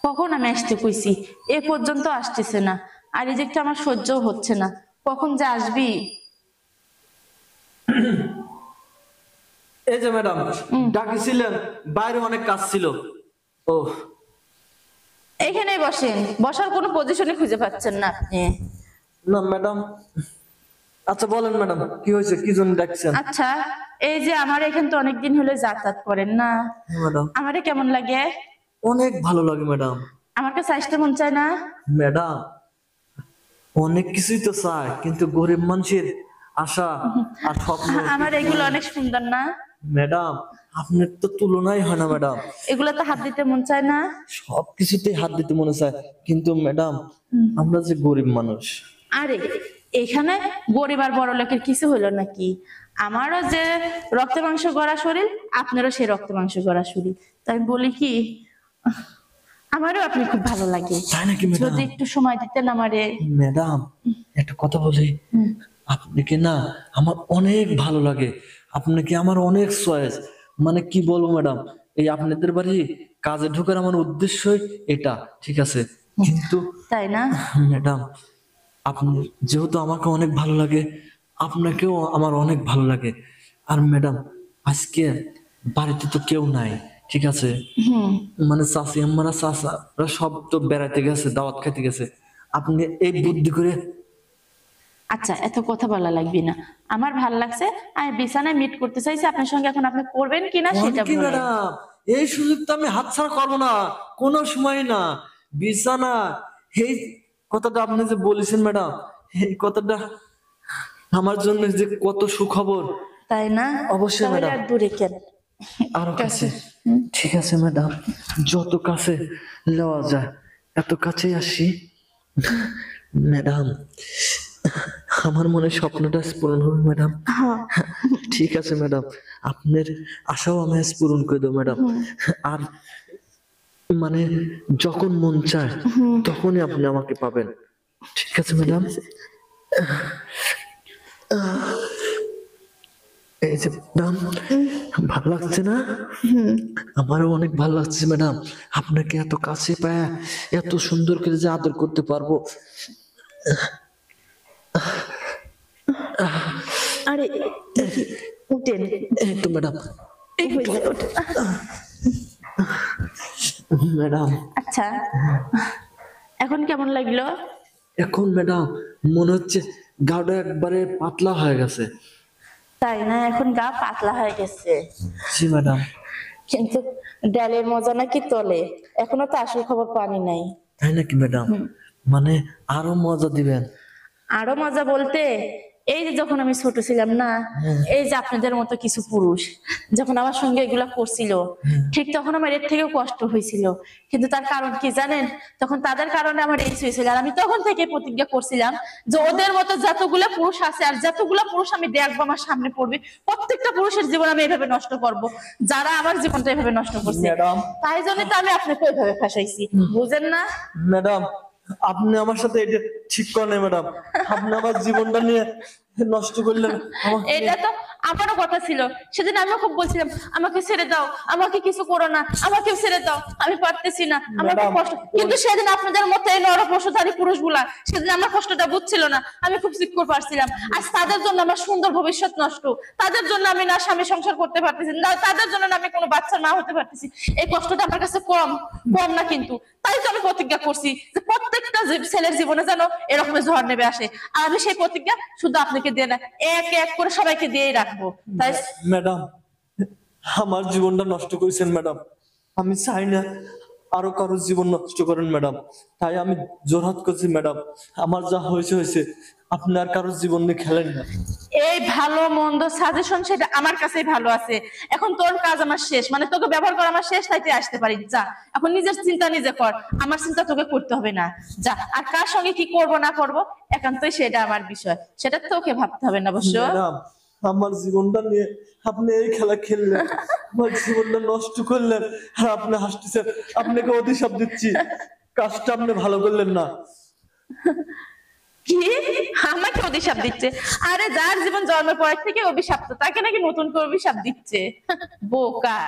কখন আমি আসতে কইছি, এ পর্যন্ত আসতেছে না। আর এই যে একটা আমার সহ্যও হচ্ছে না, কখন যে আসবি। এই যে ম্যাডাম ডাকিছিলেন, বাইরে অনেক কাজ ছিল। ও এখানেই বসেন, বসার কোনো পজিশনই খুঁজে পাচ্ছেন না আপনি। না ম্যাডাম, আচ্ছা বলেন ম্যাডাম, কি হয়েছে, কি জন্য ডাকছেন? আচ্ছা, এই যে আমার এখান তো অনেকদিন হলে যাতায়াত করেন না, ম্যাডাম আমারে কেমন লাগে? অনেক ভালো লাগে ম্যাডাম। আমার কাছে আসতে মন চায় না? ম্যাডাম অনেক কিছুই তো চায়, কিন্তু গরিব মানুষের আশা আর স্বপ্ন। আমার এগুলো অনেক সুন্দর না ম্যাডাম আপনার তো তুলনাই হয় না ম্যাডাম। এগুলো তো হাত দিতে মন চায় না? সবকিছুতেই হাত দিতে মনে চায়, কিন্তু ম্যাডাম আমরা যে গরিব মানুষ। আরে এখানে গরিব আর বড় লোকের কিছু হইলো নাকি? আমারও যে রক্ত মাংস গড়া শরীর, আপনারও সেই রক্ত মাংস গড়া শরীর। তাই বলি কি, আমারও আপনি খুব ভালো লাগে। তাই নাকি ম্যাডাম? যদি একটু সময় দিতেন আমারে। ম্যাডাম একটা কথা বলি, আপনাকে না আমার অনেক ভালো লাগে। আপনাকে আমার অনেক চয়েস, মানে কি বলবো ম্যাডাম, এই আপনাদের বাড়ি কাজে ঢোকার আমার উদ্দেশ্যই এটা, ঠিক আছে? কিন্তু তাই না? ম্যাডাম আপনি যেহেতু আমাকে অনেক ভালো লাগে, আপনাকেও আমার অনেক ভালো লাগে। আর ম্যাডাম আজকে বাড়িতে তো কেউ নাই, ঠিক আছে? মানে চাচি আম্মারা চাচারা সব তো বেড়াতে গেছে, দাওয়াত খেতে গেছে। আপনি এই বুদ্ধি করে। আচ্ছা, এত কথা বলা লাগবে না, আমার ভাল লাগছে। আমি বিছানায় মিট করতে চাইছি আপনার সঙ্গে, এখন আপনি করবেন কিনা সেটা কি বলেন। ম্যাডাম, এই সুযোগ তো আমি হাতছাড়া করবো না, কোনো সময় না। বিছানা, এই কথাটা আপনি যে বলেছেন ম্যাডাম, এই কথাটা আমার জন্য যে কত সুখবর। তাই না? অবশ্যই তাহলে ম্যাডাম। আর দূরে কেন? আরো কাছে। ঠিক আছে ম্যাডাম, যত কাছে লওয়া যায় এত কাছেই আসি। ম্যাডাম আমার মনে হয় স্বপ্নটা আজ পূরণ হবে ম্যাডাম। ঠিক আছে ম্যাডাম, আপনার আশাও আমি আজ পূরণ করে দেবো ম্যাডাম। আর মানে যখন মন চায় তখনই আপনি আমাকে পাবেন, ঠিক আছে ম্যাডাম? এই যে ম্যাডাম, ভালো লাগছে না? আমারও অনেক ভালো লাগছে ম্যাডাম, আপনাকে এত কাছে পায় এত সুন্দর করে যে আদর করতে পারবো। আরে উঠেন। এই তো ম্যাডাম, এই হয়ে যায়, ওঠেন। ম্যাডাম আচ্ছা, এখন কেমন লাগলো? এখন ম্যাডাম মনে হচ্ছে গাটা একবারে পাতলা হয়ে গেছে। তাই না? এখন গা পাতলা হয়ে গেছে, জি ম্যাডাম। কিন্তু ডালের মজা নাকি তলে, এখনো তো আসল খবর পানি নাই। তাই নাকি ম্যাডাম? মানে আরো মজা দিবেন? আরো মজা বলতে, এই যে যখন আমি ছোট ছিলাম না, এই যে আপনাদের মতো কিছু পুরুষ যখন আমার সঙ্গে এগুলা করছিল, ঠিক তখন আমার এর থেকেও কষ্ট হয়েছিল। কিন্তু তার কারণ কি জানেন? তখন তাদের কারণে আমার এই হয়েছিল। আর আমি তখন থেকে প্রতিজ্ঞা করছিলাম যে ওদের মতো যতগুলা পুরুষ আছে আর যতগুলা পুরুষ আমি দেখবো আমার সামনে পড়বে, প্রত্যেকটা পুরুষের জীবন আমি এইভাবে নষ্ট করব, যারা আমার জীবনটা এইভাবে নষ্ট করছে। ম্যাডাম তাই জন্য তো আমি আপনাকে ওইভাবে ফাঁসাইছি, বুঝেন না? ম্যাডাম আপনি আমার সাথে এটা ঠিক করেন ম্যাডাম, আপনি আমার জীবনটা নিয়ে নষ্ট করলেন আমাকে। এটা তো আমারও কথা ছিল, সেদিন আমিও খুব বলছিলাম আমাকে ছেড়ে দাও, আমাকে কিছু করো না, আমাকে ছেড়ে দাও, আমি পারতেছি না, আমার খুব কষ্ট। কিন্তু সেদিন আপনাদের মতো এই নরপশুধারী পুরুষগুলা সেদিন আমার কষ্টটা বুঝছিল না, আমি খুব সিক্কর পারছিলাম। আজ তাদের জন্য আমার সুন্দর ভবিষ্যৎ নষ্ট, তাদের জন্য আমি না স্বামী সংসার করতে পারতেছি না, তাদের জন্য না আমি কোনো বাচ্চার মা হতে পারতেছি। এই কষ্টটা আমার কাছে কম কম না, কিন্তু তাই তো আমি প্রতিজ্ঞা করছি যে প্রত্যেকটা ছেলের জীবনে যেন এরকমের ঝড় নেমে আসে। আর আমি সেই প্রতিজ্ঞা শুধু আপনাকে দিয়ে না, এক এক করে সবাইকে দিয়েই রাখবো। তাই ম্যাডাম আমার জীবনটা নষ্ট করেছেন ম্যাডাম, আমি চাই না আরো কারো জীবন নষ্ট করেন ম্যাডাম। তাই আমি জোরহাত করছি ম্যাডাম, আমার যা হয়েছে হয়েছে, আপনি আর কারোর জীবন নিয়ে খেলেন না। এই ভালো মন্দ সাজেশন সেটা আমার কাছেই ভালো আছে। এখন তোর কাজ আমার শেষ, মানে তোকে ব্যবহার করা আমার শেষ, তাই তুই আসতে পারিস। যা, এখন নিজের চিন্তা নিজে কর, আমার চিন্তা তোকে করতে হবে না। যা, আর কার সঙ্গে কি করব না করব একান্তই সেটা আমার বিষয়, সেটা তোকে ভাবতে হবে না অবশ্য। ম্যাডাম আমার জীবনটা নিয়ে আপনি এই খেলা খেললেন, আমার জীবনটা নষ্ট করলেন, আর আপনি হাসতেছেন। আপনাকে অভিশাপ দিচ্ছি, কাজটা আপনি ভালো করলেন না। কি? আমাকে অভিশাপ দিচ্ছে? আরে যার জীবন জন্মের পর থেকে অভিশাপ্ত, তাকে নাকি নতুন করে অভিশাপ দিচ্ছে? বোকা।